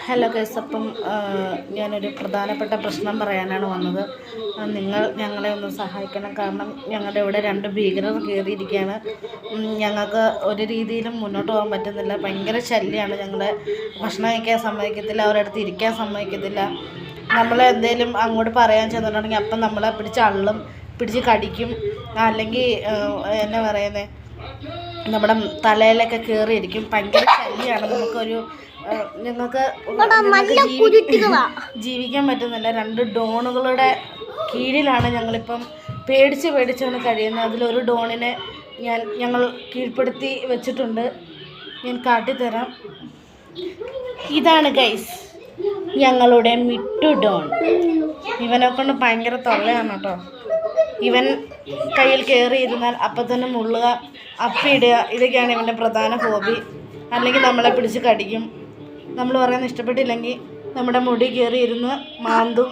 Hello guys, അപ്പം ഞാനൊരു പ്രധാനപ്പെട്ട പ്രശ്നം പറയാനാണ് വന്നത്. നിങ്ങൾ ഞങ്ങളെ ഒന്ന് സഹായിക്കണം. കാരണം ഞങ്ങളുടെ ഇവിടെ 2 ഭീകരർ കയറിയിരിക്കുകയാണ്. ഞങ്ങൾക്ക് ഒരു രീതിയിലും മുന്നോട്ട് പോകാൻ പറ്റുന്നില്ല. ഭയങ്കര ശല്യമാണ്. ഞങ്ങളെ ഭക്ഷണം കഴിക്കാൻ സമ്മതിക്കത്തില്ല, അവരുടെ അടുത്ത് ഇരിക്കാൻ സമ്മതിക്കത്തില്ല. നമ്മളെന്തെങ്കിലും അങ്ങോട്ട് പറയാൻ ചെന്നിട്ടുണ്ടെങ്കിൽ അപ്പം നമ്മളെ പിടിച്ച് അള്ളും, പിടിച്ച് കടിക്കും, അല്ലെങ്കിൽ എന്നാ പറയുന്നത്, നമ്മുടെ തലയിലൊക്കെ കയറിയിരിക്കും. ഭയങ്കര ശല്യമാണ്. ഞങ്ങൾക്ക് ജീവിക്കാൻ പറ്റുന്നില്ല. 2 ഡോണുകളുടെ കീഴിലാണ് ഞങ്ങളിപ്പം പേടിച്ചാണ് കഴിയുന്നത്. അതിലൊരു ഡോണിനെ ഞങ്ങൾ കീഴ്പ്പെടുത്തി വെച്ചിട്ടുണ്ട്. ഞാൻ കാട്ടിത്തരാം. ഇതാണ് ഗൈസ് ഞങ്ങളുടെ മിട്ടു ഡോൺ. ഇവനെ കൊണ്ട് ഭയങ്കര തൊള്ളയാണ് കേട്ടോ. ഇവൻ കയ്യിൽ കയറിയിരുന്നാൽ അപ്പം തന്നെ മുള്ളുക, അപ്പിയിടുക, ഇതൊക്കെയാണ് ഇവൻ്റെ പ്രധാന ഹോബി. അല്ലെങ്കിൽ നമ്മളെ പിടിച്ച് കടിക്കും. നമ്മൾ പറയുന്നത് ഇഷ്ടപ്പെട്ടില്ലെങ്കിൽ നമ്മുടെ മുടി കയറിയിരുന്ന് മാന്തും.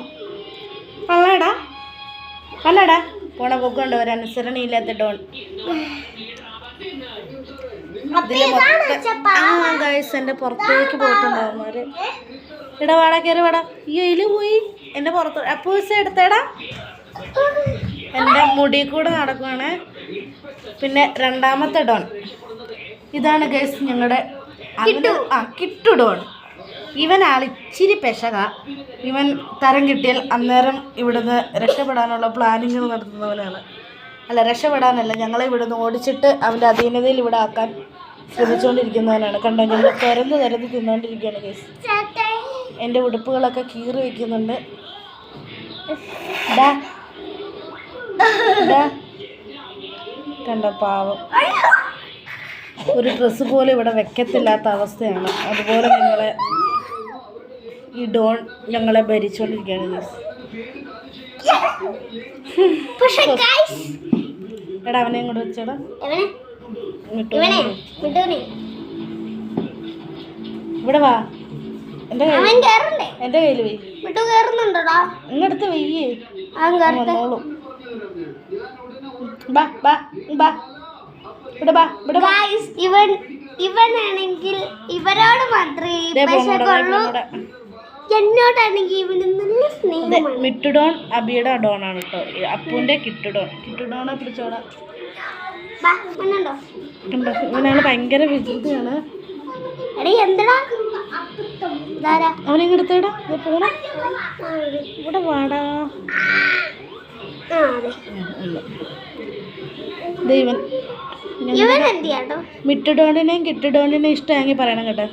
അല്ലടാ പോണ പൊക്കൊണ്ട് ഒരു അനുസരണയില്ലാത്ത ഡോൺ. ഇതിൽ മൊത്തം ഗൈസ് എൻ്റെ പുറത്തേക്ക് പോയിട്ടുണ്ടാവും അവര്. വാടാ കയറി വാടാ. ഈ അതിൽ പോയി എൻ്റെ പുറത്ത് അപ്പൂസ എടുത്തേടാ. എൻ്റെ മുടി കൂടെ നടക്കുവാണ്. പിന്നെ 2ാമത്തെ ഡോൺ ഇതാണ് ഗൈസ് ഞങ്ങളുടെ കിട്ടു ഡോൺ. ഇച്ചിരി പെശക. ഇവൻ തരം കിട്ടിയാൽ അന്നേരം ഇവിടുന്ന് രക്ഷപ്പെടാനുള്ള പ്ലാനിങ് നടത്തുന്നവനാണ്. അല്ല, രക്ഷപ്പെടാനല്ല, ഞങ്ങളെ ഇവിടുന്ന് ഓടിച്ചിട്ട് അവൻ്റെ അധീനതയിൽ ഇവിടെ ആക്കാൻ ശ്രമിച്ചുകൊണ്ടിരിക്കുന്നവനാണ്. കണ്ടോ, ഞങ്ങൾ തിരന്ന് തിന്നുകൊണ്ടിരിക്കുകയാണ് ഗൈസ്. എൻ്റെ ഉടുപ്പുകളൊക്കെ കീറി വയ്ക്കുന്നുണ്ട്. കണ്ടോ, പാവം. ഒരു ഡ്രസ്സ് പോലും ഇവിടെ വെക്കത്തില്ലാത്ത അവസ്ഥയാണ്. അതുപോലെ ഈ ഡോൺ ഞങ്ങളെ ഭരിച്ചുകൊണ്ടിരിക്കുകയാണ്. എടാ അവനെ ഇങ്ങോട്ട് വെച്ചേടാ. ഇവിടെ വാ. എൻ്റെ കയ്യിൽ വെയ്. ഇങ്ങടുത്ത് വെയ്യേ. വന്നോളും. ഇവനാണെങ്കിൽ ഇവരോട് മാത്രമേ എന്നോടാണെങ്കിൽ ഇവന് നല്ല സ്നേഹമാണ്. മിട്ടുഡോൺ അബിയുടെ ഡോണാണ് കേട്ടോ. അപ്പൂൻ്റെ കിട്ടുഡോണെ പിടിച്ചോടാ. ഇവനാണ് ഭയങ്കര വികൃതിയാണ്. അവനെടുത്തേടാ പോണ. ഇവിടെ വാടാ. ദൈവൻ മിട്ടുഡോണിനെയും കിട്ടുഡോണിനെയും ഇഷ്ടമാണെങ്കിൽ പറയണം കേട്ടോ.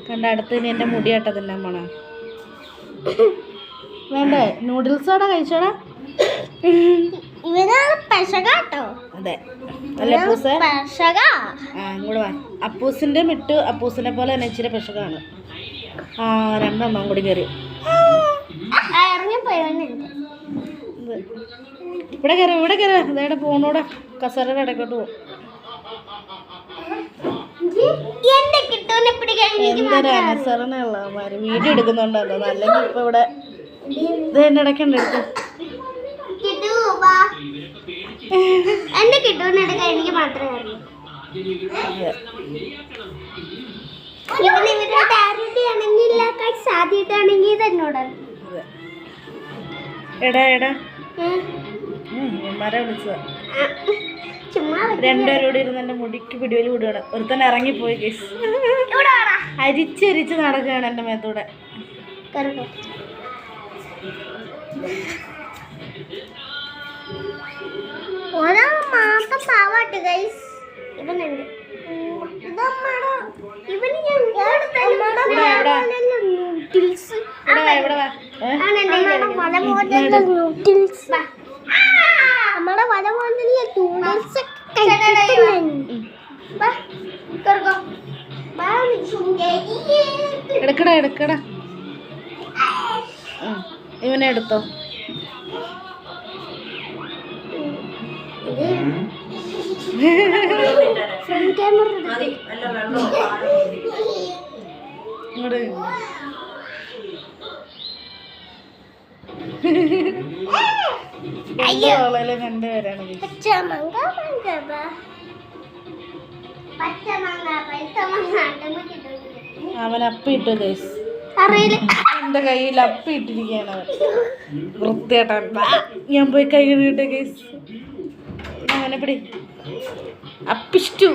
കണ്ട അടുത്ത് ഇനി എൻ്റെ മുടി കേട്ടതിൻ്റെ അമ്മണ. വേണ്ടേ നൂഡിൽസോടെ കഴിച്ചോടാ. അതെ അല്ലേ അപ്പൂസ? ഇങ്ങോട്ട് വാ. അപ്പൂസിൻ്റെ മിട്ടു അപ്പൂസിനെ പോലെ തന്നെ ഇച്ചിരി പെശകാണ്. 2 കൂടി കയറി. ഇവിടെ കയറി അതേടെ പോണൂടെ കസേരയുടെ ഇടയ്ക്കോട്ട് പോകും. എന്തൊരു അനുസരണയുള്ളവന്മാര്. വീഡിയോ എടുക്കുന്നുണ്ടല്ലോ, അല്ലെങ്കിൽ ഇപ്പൊ ഇവിടെ ഇത് എൻ്റെ ഇടയ്ക്കുണ്ട്. എനിക്ക് മാത്രമേ എടാ വിളിച്ചതാ. 2 പേരോട് ഇരുന്ന് എൻ്റെ മുടിക്ക് പിടിവലി വിടുകയാണ്. ഒരുത്തന്നെ ഇറങ്ങിപ്പോയി കേസ്. അരിച്ചരിച്ച് നടക്കുകയാണ് എൻ്റെ മേത്തൂടെ. എടുക്കടാ ഇവനെ എടുത്തോ. ഇങ്ങോട്ട് രണ്ടുപേരാണ്. അവൻ അപ്പിട്ടു ഗൈസ്. അറിയില്ല. എൻ്റെ കയ്യിൽ അപ്പിയിട്ടിരിക്കുകയാണ് അവൻ. വൃത്തിയായിട്ടാണ്. ഞാൻ പോയി കൈ കഴുകിട്ടെ ഗൈസ്. അങ്ങനെ പിടി അപ്പിഷ്ടു.